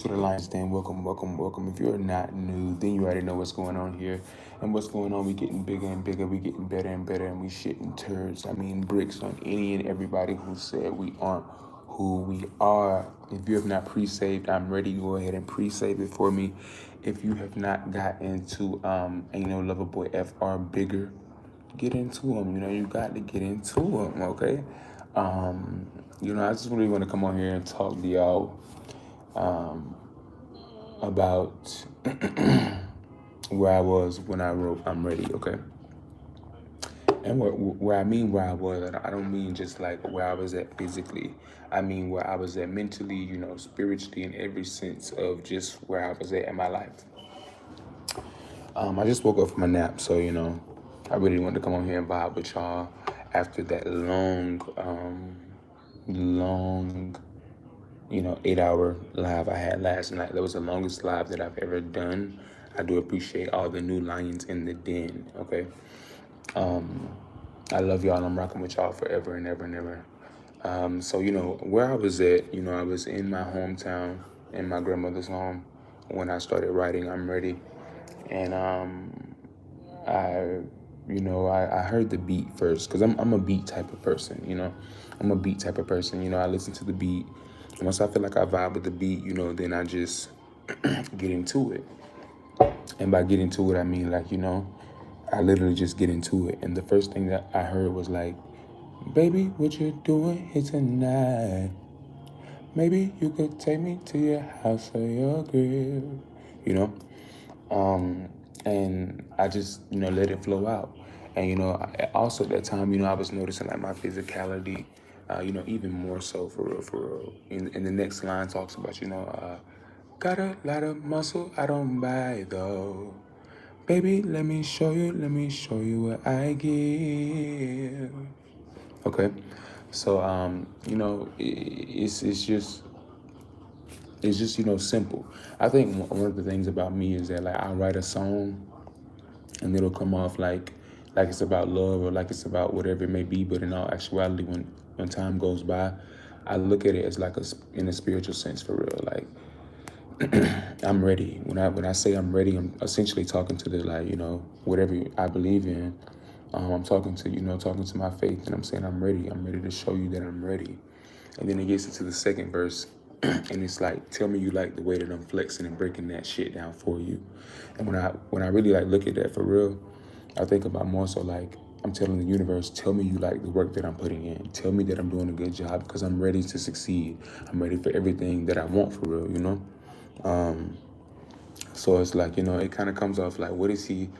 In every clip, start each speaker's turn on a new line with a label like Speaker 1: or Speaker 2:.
Speaker 1: to the Lions Den. Welcome. If you're not new, then you already know what's going on here. And what's going on, we getting bigger and bigger, we getting better and better, and we shitting turds. I mean, bricks on any and everybody who said we aren't who we are. If you have not pre-saved, I'm ready. Go ahead and pre-save it for me. If you have not got into, Loverboy FR bigger, get into them. You got to get into them, okay? I just really want to come on here and talk to y'all about where I was when I wrote I'm Ready, okay? And where I was, I don't mean just like where I was at physically. I mean where I was at mentally, spiritually, in every sense of just where I was at in my life. I just woke up from a nap, so, I really wanted to come on here and vibe with y'all after that long 8-hour live I had last night. That was the longest live that I've ever done. I do appreciate all the new lions in the den, okay? I love y'all. I'm rocking with y'all forever and ever and ever. So, where I was at, I was in my hometown, in my grandmother's home, when I started writing I'm Ready. And I, I heard the beat first, because I'm a beat type of person, I'm a beat type of person. I listen to the beat. Once I feel like I vibe with the beat, then I just get into it. And by get into it, I mean, like, I literally just get into it. And the first thing that I heard was like, baby, what you doing here tonight? Maybe you could take me to your house or your crib, you know? And I just, let it flow out. And, also at that time, I was noticing like my physicality, even more so for real, for real. And the next line talks about, got a lot of muscle, I don't buy though. Baby, let me show you what I give. Okay. So, it's just, simple. I think one of the things about me is that like I write a song and it'll come off like it's about love or like it's about whatever it may be, but in all actuality, when time goes by, I look at it as like in a spiritual sense for real. Like I'm ready. When I say I'm ready, I'm essentially talking to the like whatever I believe in. I'm talking to talking to my faith, and I'm saying I'm ready. I'm ready to show you that I'm ready. And then it gets into the second verse, and it's like, tell me you like the way that I'm flexing and breaking that shit down for you. And when I really like look at that for real, I think about more so like I'm telling the universe, tell me you like the work that I'm putting in. Tell me that I'm doing a good job because I'm ready to succeed. I'm ready for everything that I want for real. So it's like, it kind of comes off like, what is he?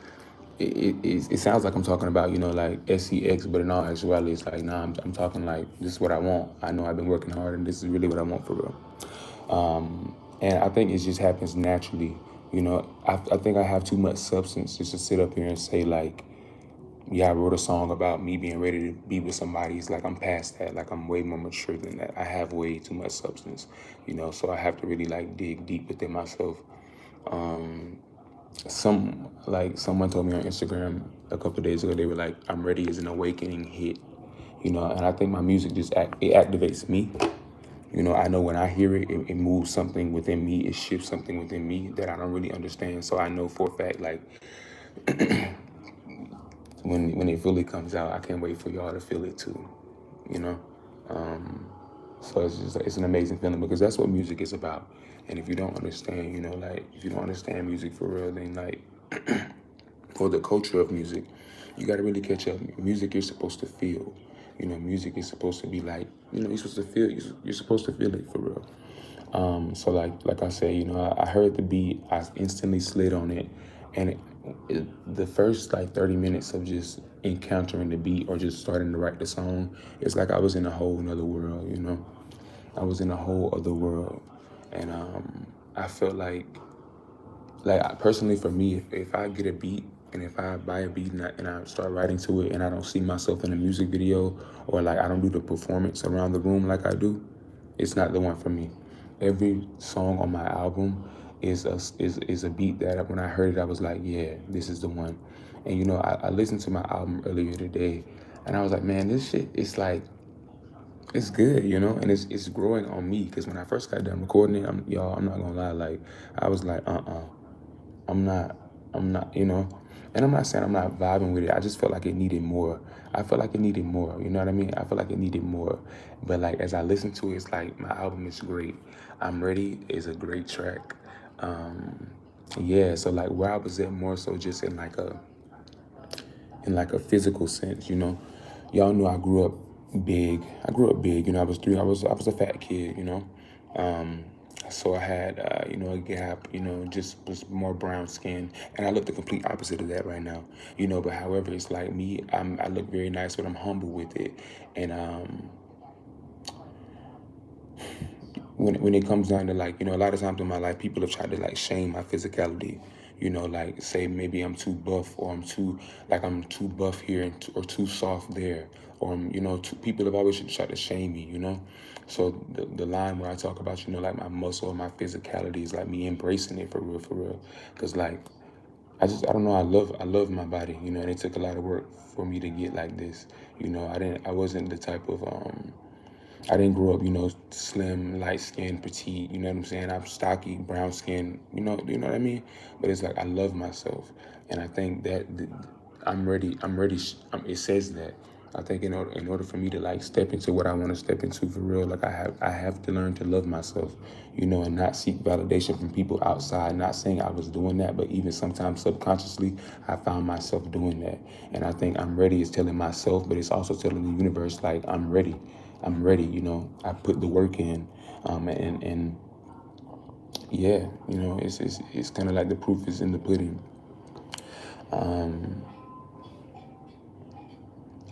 Speaker 1: It sounds like I'm talking about, like SEX, but in all actuality, it's like, nah, I'm talking like, this is what I want. I know I've been working hard and this is really what I want for real. And I think it just happens naturally. I think I have too much substance just to sit up here and say like, yeah, I wrote a song about me being ready to be with somebody. It's like I'm past that. Like I'm way more mature than that. I have way too much substance, so I have to really like dig deep within myself. Someone told me on Instagram a couple of days ago, they were like, I'm ready is an awakening hit, and I think my music it activates me. I know when I hear it, it moves something within me, it shifts something within me that I don't really understand. So I know for a fact, like when it fully comes out, I can't wait for y'all to feel it too, you know. So it's an amazing feeling because that's what music is about. And if you don't understand, like if you don't understand music for real, then like for the culture of music, you got to really catch up. Music you're supposed to feel. Music is supposed to be like, you're supposed to feel. You're supposed to feel it for real. So like I said, I heard the beat, I instantly slid on it, and the first like 30 minutes of just encountering the beat or just starting to write the song, it's like I was in a whole another world. I was in a whole other world, and I felt personally for me, if I get a beat and if I buy a beat and I start writing to it and I don't see myself in a music video or like I don't do the performance around the room like I do, it's not the one for me. Every song on my album is a beat that when I heard it, I was like, yeah, this is the one. And I listened to my album earlier today, and I was like, man, this shit, it's like it's good, you know, and it's growing on me because when I first got done recording it, y'all, I'm not gonna lie, like I was like, I'm not, I'm not, you know, and I'm not saying I'm not vibing with it. I just felt like it needed more. I felt like it needed more. You know what I mean? I felt like it needed more. But like as I listen to it, it's like my album is great. I'm Ready is a great track. Um, yeah. So like where I was at more so just in like a physical sense, you know. Y'all knew I grew up big. I grew up big, you know. I was a fat kid, you know. Um, so I had you know, a gap, you know, just was more brown skin, and I look the complete opposite of that right now, you know. But however, it's like me, I look very nice, but I'm humble with it, and when it comes down to like, you know, a lot of times in my life people have tried to like shame my physicality, you know, like say maybe I'm too buff or I'm too buff here or too soft there, or you know, people have always tried to shame me, you know. So the line where I talk about, you know, like my muscle or my physicality is like me embracing it for real, because like I don't know, I love my body, you know, and it took a lot of work for me to get like this, you know. I wasn't the type of I didn't grow up, you know, slim, light skinned, petite. You know what I'm saying? I'm stocky, brown skin. You know what I mean? But it's like I love myself, and I think that I'm ready. I'm ready. It says that. I think in order for me to like step into what I want to step into for real, like I have to learn to love myself, you know, and not seek validation from people outside. Not saying I was doing that, but even sometimes subconsciously, I found myself doing that. And I think I'm ready is telling myself, but it's also telling the universe like I'm ready. I'm ready, you know. I put the work in, and yeah, you know, it's kind of like the proof is in the pudding. Um,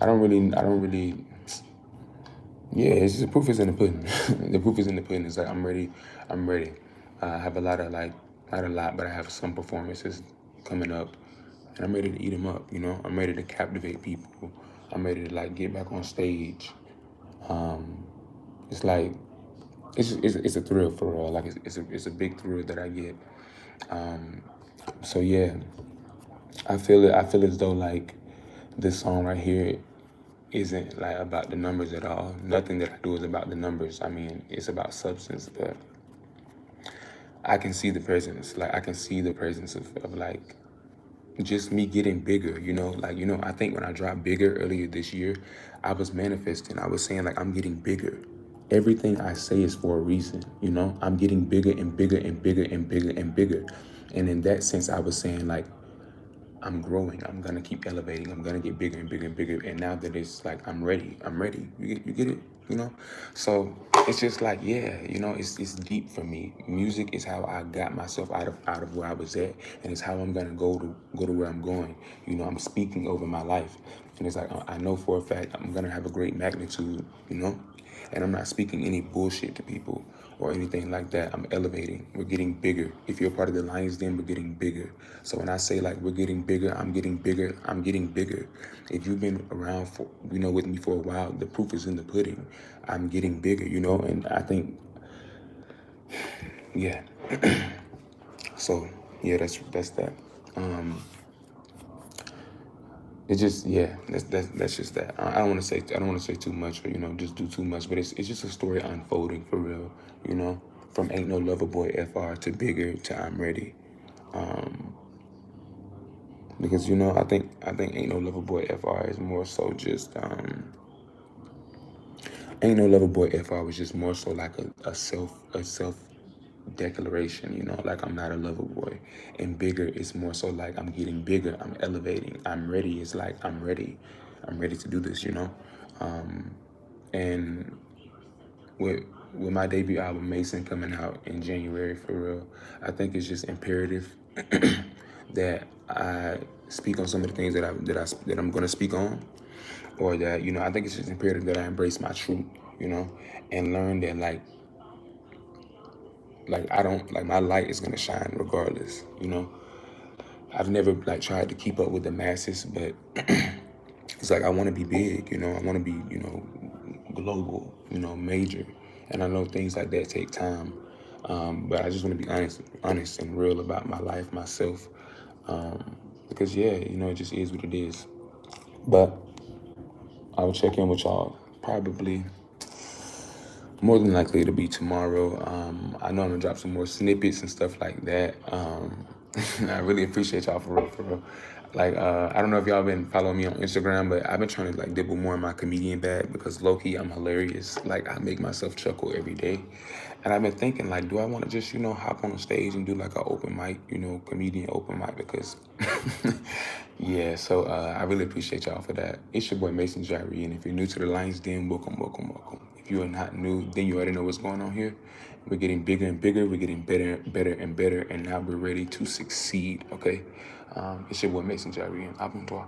Speaker 1: I don't really. Yeah, it's the proof is in the pudding. The proof is in the pudding. It's like I'm ready. I'm ready. I have a lot of like, not a lot, but I have some performances coming up, and I'm ready to eat them up. You know, I'm ready to captivate people. I'm ready to like get back on stage. Um, it's like it's a thrill for real. Like it's a big thrill that I get. Um, so yeah, I feel it. I feel as though like this song right here isn't like about the numbers at all. Nothing that I do is about the numbers. I mean, it's about substance, but I can see the presence. Like I can see the presence of like just me getting bigger, you know, like, you know, I think when I dropped Bigger earlier this year, I was manifesting. I was saying like I'm getting bigger. Everything I say is for a reason, you know. I'm getting bigger and bigger and bigger and bigger and bigger. And in that sense, I was saying like I'm growing. I'm gonna keep elevating. I'm gonna get bigger and bigger and bigger. And now that it's like I'm ready. I'm ready. You get it? You know? So it's just like, yeah, you know, it's deep for me. Music is how I got myself out of where I was at, and it's how I'm gonna go to where I'm going. You know, I'm speaking over my life. And it's like I know for a fact I'm gonna have a great magnitude, you know? And I'm not speaking any bullshit to people or anything like that. I'm elevating. We're getting bigger. If you're a part of the Lions Den, we're getting bigger. So when I say like we're getting bigger, I'm getting bigger. I'm getting bigger. If you've been around for, you know, with me for a while, the proof is in the pudding. I'm getting bigger, you know, and I think, yeah. So yeah, that's that. Um, It's just, yeah, that's just that. I don't want to say too much or, you know, just do too much, but it's just a story unfolding for real, you know, from Ain't No Lover Boy FR to Bigger to I'm Ready. Um, because, you know, I think Ain't No Lover Boy FR is more so just Ain't No Lover Boy FR was just more so like a self declaration, you know, like I'm not a lover boy. And Bigger is more so like I'm getting bigger, I'm elevating. I'm ready is like I'm ready. I'm ready to do this, you know. Um, and with with my debut album Mason coming out in January for real, I think it's just imperative that I speak on some of the things that I'm gonna speak on, or that, you know, I think it's just imperative that I embrace my truth, you know, and learn that like I don't like my light is gonna shine regardless, you know. I've never like tried to keep up with the masses, but it's like I want to be big, you know. I want to be, you know, global, you know, major, and I know things like that take time. But I just want to be honest and real about my life, myself, because yeah, you know, it just is what it is. But I will check in with y'all probably. More than likely it'll be tomorrow. I know I'm gonna drop some more snippets and stuff like that. I really appreciate y'all for real, for real. Like, I don't know if y'all been following me on Instagram, but I've been trying to like dibble more in my comedian bag because low key I'm hilarious. Like I make myself chuckle every day. And I've been thinking like, do I want to just, hop on the stage and do like an open mic, comedian open mic because yeah, so I really appreciate y'all for that. It's your boy Mason Jyree, and if you're new to the Lions Den, welcome, welcome, welcome. If you are not new, then you already know what's going on here. We're getting bigger and bigger, we're getting better, better and better, and now we're ready to succeed, okay? It's your boy Mason Jyree, and Abon